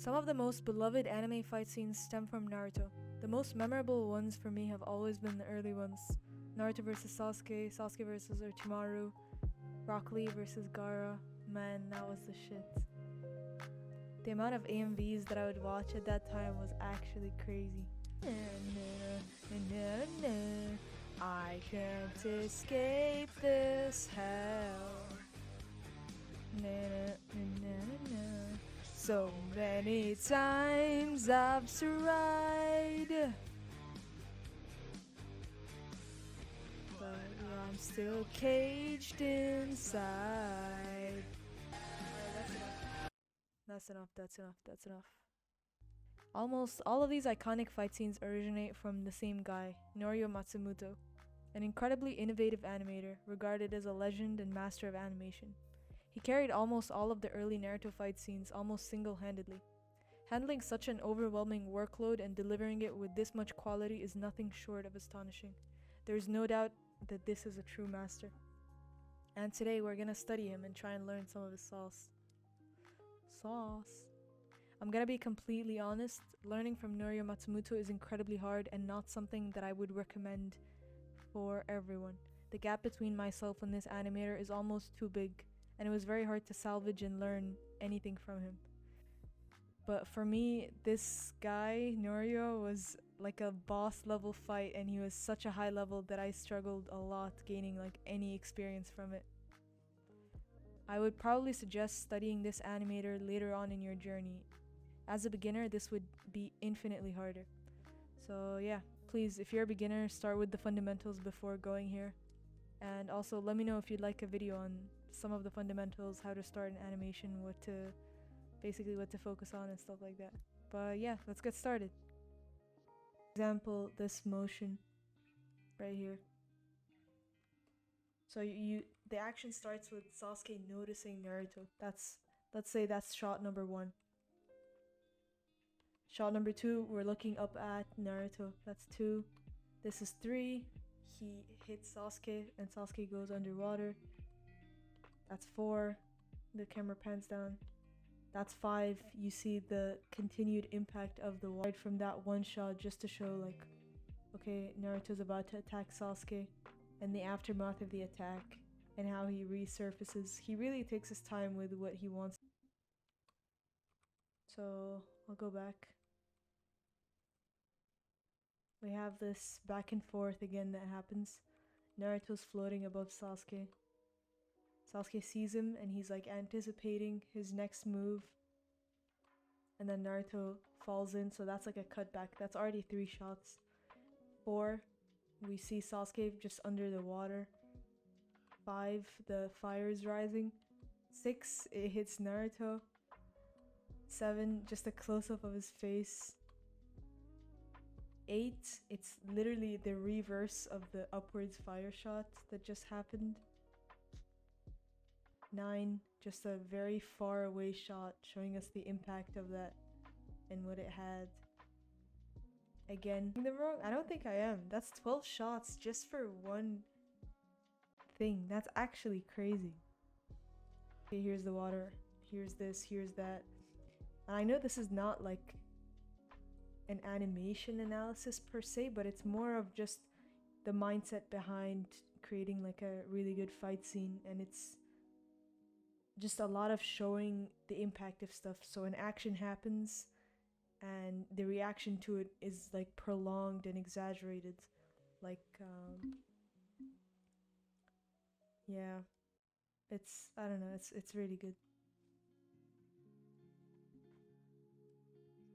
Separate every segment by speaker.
Speaker 1: Some of the most beloved anime fight scenes stem from Naruto. The most memorable ones for me have always been the early ones. Naruto vs Sasuke, Sasuke vs Orochimaru, Rock Lee vs Gaara. Man, that was the shit. The amount of AMVs that I would watch at that time was actually crazy. I can't escape this hell. So many times I've tried, but I'm still caged inside. That's enough. Almost all of these iconic fight scenes originate from the same guy, Norio Matsumoto, an incredibly innovative animator, regarded as a legend and master of animation. He carried almost all of the early Naruto fight scenes almost single-handedly. Handling such an overwhelming workload and delivering it with this much quality is nothing short of astonishing. There is no doubt that this is a true master. And today we're gonna study him and try and learn some of his sauce. I'm gonna be completely honest, learning from Norio Matsumoto is incredibly hard and not something that I would recommend for everyone. The gap between myself and this animator is almost too big, and it was very hard to salvage and learn anything from him. But for me, this guy, Norio, was like a boss level fight, and he was such a high level that I struggled a lot gaining like any experience from it. I would probably suggest studying this animator later on in your journey. As a beginner, this would be infinitely harder. So yeah, please, if you're a beginner, start with the fundamentals before going here. And also let me know if you'd like a video on some of the fundamentals, how to start an animation, what to focus on and stuff like that. But yeah, let's get started. For example, this motion right here. So the action starts with Sasuke noticing Naruto. Let's say that's shot number 1. Shot number 2, we're looking up at Naruto. That's 2. This is 3. He hits Sasuke and Sasuke goes underwater. That's 4. The camera pans down. That's 5. You see the continued impact of the water from that one shot just to show like, okay, Naruto's about to attack Sasuke and the aftermath of the attack and how he resurfaces. He really takes his time with what he wants. So I'll go back. We have this back and forth again that happens. Naruto's floating above Sasuke. Sasuke sees him and he's like anticipating his next move. And then Naruto falls in, so that's like a cutback. That's already 3 shots. 4, we see Sasuke just under the water. 5, the fire is rising. 6, it hits Naruto. 7, just a close-up of his face. 8, it's literally the reverse of the upwards fire shot that just happened. 9, just a very far away shot showing us the impact of that and what it had. Again, am I wrong? I don't think I am. That's 12 shots just for one thing. That's actually crazy. Okay, here's the water. Here's this, here's that. And I know this is not like an animation analysis per se, but it's more of just the mindset behind creating like a really good fight scene, and it's just a lot of showing the impact of stuff. So an action happens and the reaction to it is like prolonged and exaggerated. Like yeah, I don't know, it's really good.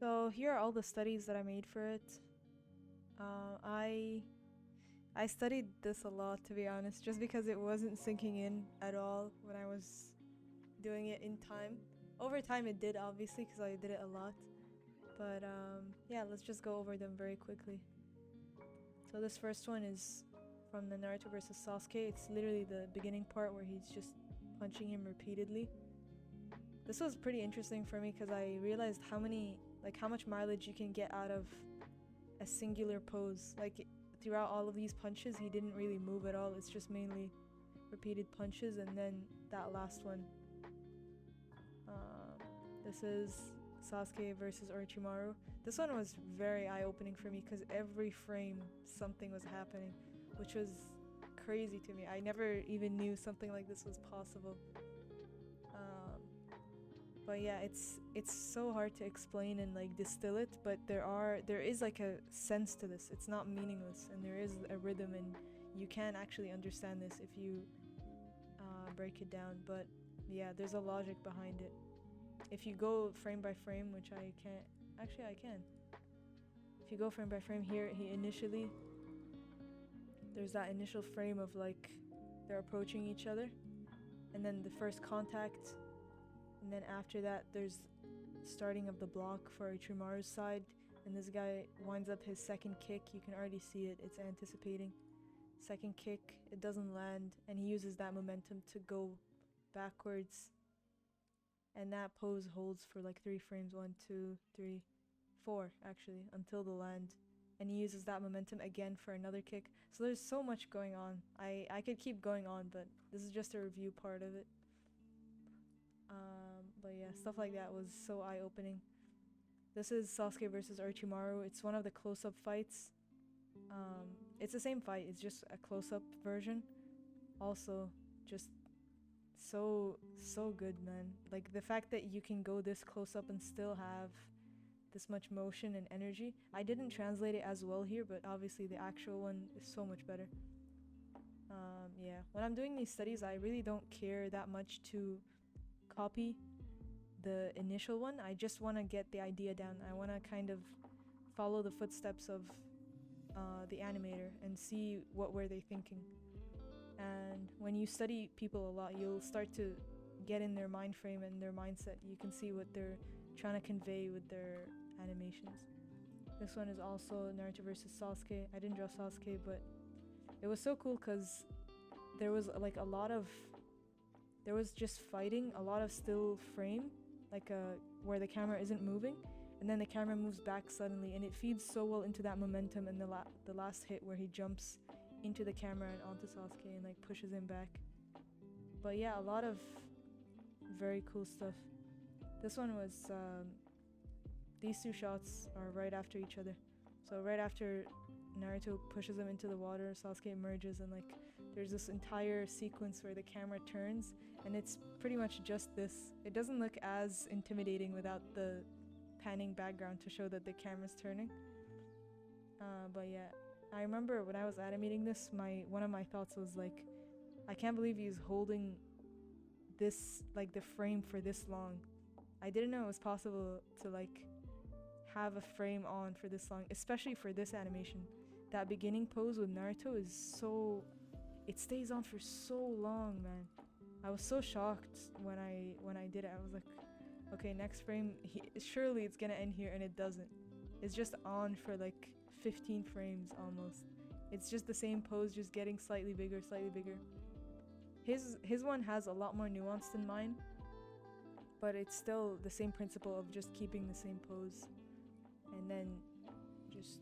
Speaker 1: So here are all the studies that I made for it. I studied this a lot, to be honest, just because it wasn't sinking in at all when I was doing it in time. Over time it did, obviously, because I did it a lot. But yeah, let's just go over them very quickly. So this first one is from the Naruto vs Sasuke. It's literally the beginning part where he's just punching him repeatedly. This was pretty interesting for me because I realized how much mileage you can get out of a singular pose. Like throughout all of these punches, he didn't really move at all. It's just mainly repeated punches, and then that last one. This is Sasuke versus Orochimaru. This one was very eye-opening for me because every frame something was happening, which was crazy to me. I never even knew something like this was possible. Um, but yeah, it's so hard to explain and like distill it, but there is like a sense to this. It's not meaningless, and there is a rhythm, and you can actually understand this if you break it down. But yeah, there's a logic behind it. If you go frame by frame, which I can't, actually I can. If you go frame by frame here, there's that initial frame of like they're approaching each other, and then the first contact, and then after that there's starting of the block for Ichimaru's side, and this guy winds up his second kick. You can already see it. It's anticipating. Second kick, it doesn't land, and he uses that momentum to go backwards, and that pose holds for like 3 frames. 1, 2, 3, 4 actually, until the land, and he uses that momentum again for another kick. So there's so much going on. I could keep going on, but this is just a review part of it. But yeah, stuff like that was so eye-opening. This is Sasuke versus Orochimaru. It's one of the close-up fights. It's the same fight, it's just a close-up version. Also, just so good, man. Like the fact that you can go this close up and still have this much motion and energy. I didn't translate it as well here, but obviously the actual one is so much better. Yeah, when I'm doing these studies, I really don't care that much to copy the initial one. I just want to get the idea down. I want to kind of follow the footsteps of the animator and see what were they thinking. And when you study people a lot, you'll start to get in their mind frame and their mindset. You can see what they're trying to convey with their animations. This one is also Naruto versus Sasuke. I didn't draw Sasuke, but it was so cool because there was like there was just fighting, a lot of still frame, like where the camera isn't moving, and then the camera moves back suddenly, and it feeds so well into that momentum. And the last hit where he jumps into the camera and onto Sasuke and like pushes him back. But yeah, a lot of very cool stuff. This one was these 2 shots are right after each other. So right after Naruto pushes him into the water, Sasuke emerges, and like there's this entire sequence where the camera turns, and it's pretty much just this. It doesn't look as intimidating without the panning background to show that the camera's turning. But yeah, I remember when I was animating this, one of my thoughts was like, I can't believe he's holding this, like the frame for this long. I didn't know it was possible to like have a frame on for this long, especially for this animation. That beginning pose with Naruto is it stays on for so long, man. I was so shocked when I did it. I was like, okay, next frame, surely it's gonna end here, and it doesn't. It's just on for like 15 frames almost. It's just the same pose, just getting slightly bigger, slightly bigger. His one has a lot more nuance than mine, but it's still the same principle of just keeping the same pose and then just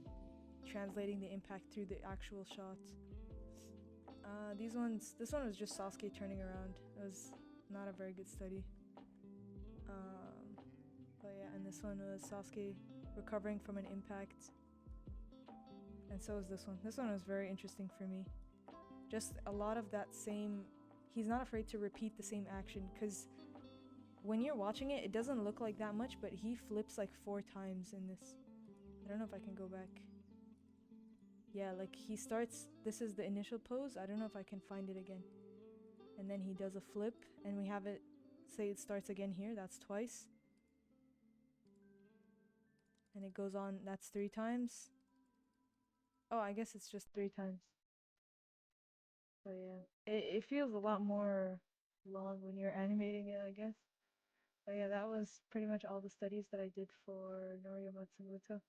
Speaker 1: translating the impact through the actual shots. This one was just Sasuke turning around. It was not a very good study. But yeah, and this one was Sasuke recovering from an impact. And so is this one. This one was very interesting for me. Just a lot of that same, he's not afraid to repeat the same action, because when you're watching it, it doesn't look like that much, but he flips like 4 times in this. I don't know if I can go back. Yeah, like he starts, this is the initial pose. I don't know if I can find it again. And then he does a flip, and we have it, say it starts again here, that's twice. And it goes on, that's 3 times. Oh, I guess it's just 3 times. So yeah, it feels a lot more long when you're animating it, I guess. But yeah, that was pretty much all the studies that I did for Norio Matsumoto.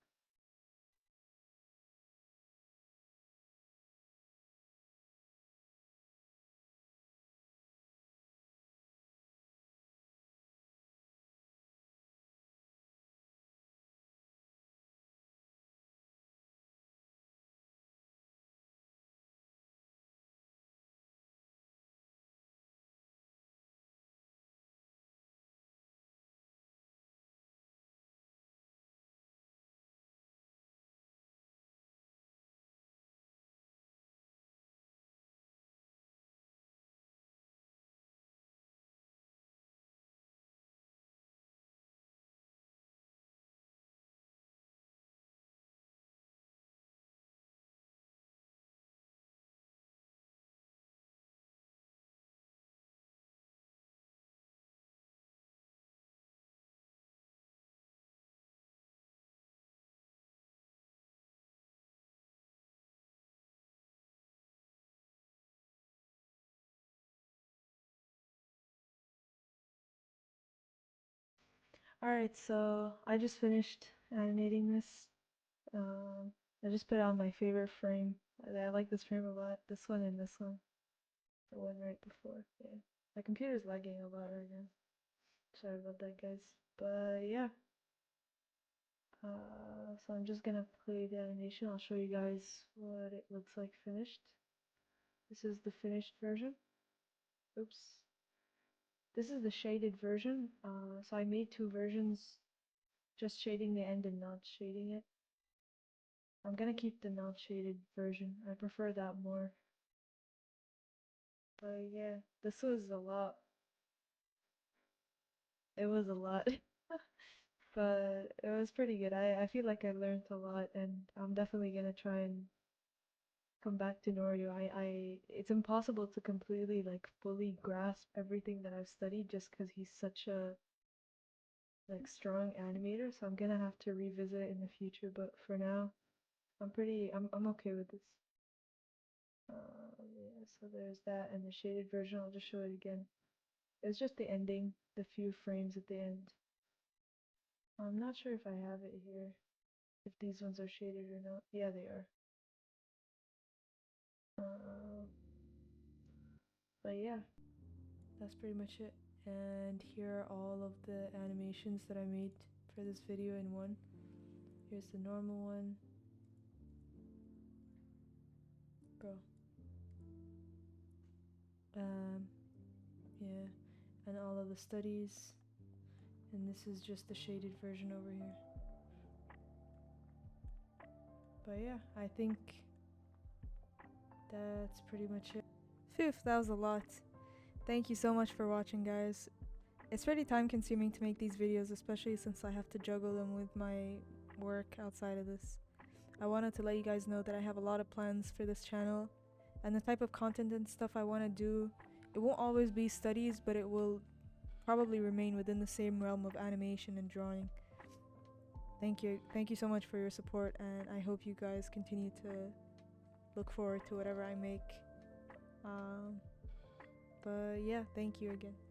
Speaker 1: Alright, so I just finished animating this. Um, I just put on my favorite frame. I like this frame a lot. This one and this one. The one right before. Yeah. My computer's lagging a lot right now. Sorry about that, guys. But yeah. So I'm just gonna play the animation. I'll show you guys what it looks like finished. This is the finished version. Oops. This is the shaded version. So I made two versions, just shading the end and not shading it. I'm gonna keep the not shaded version. I prefer that more. But yeah, this was a lot. It was a lot. But it was pretty good. I feel like I learned a lot, and I'm definitely gonna try and come back to Norio. It's impossible to completely like fully grasp everything that I've studied just because he's such a like strong animator. So I'm gonna have to revisit it in the future. But for now, I'm okay with this. Yeah, so there's that, and the shaded version. I'll just show it again. It's just the ending, the few frames at the end. I'm not sure if I have it here, if these ones are shaded or not. Yeah, they are. Uh, but yeah, that's pretty much it. And here are all of the animations that I made for this video in one. Here's the normal one. Bro. Um, yeah. And all of the studies. And this is just the shaded version over here. But yeah, I think that's pretty much it. Phew, that was a lot. Thank you so much for watching, guys. It's pretty time consuming to make these videos, especially since I have to juggle them with my work outside of this. I wanted to let you guys know that I have a lot of plans for this channel, and the type of content and stuff I want to do, it won't always be studies, but it will probably remain within the same realm of animation and drawing. Thank you so much for your support, and I hope you guys continue to look forward to whatever I make. But yeah, thank you again.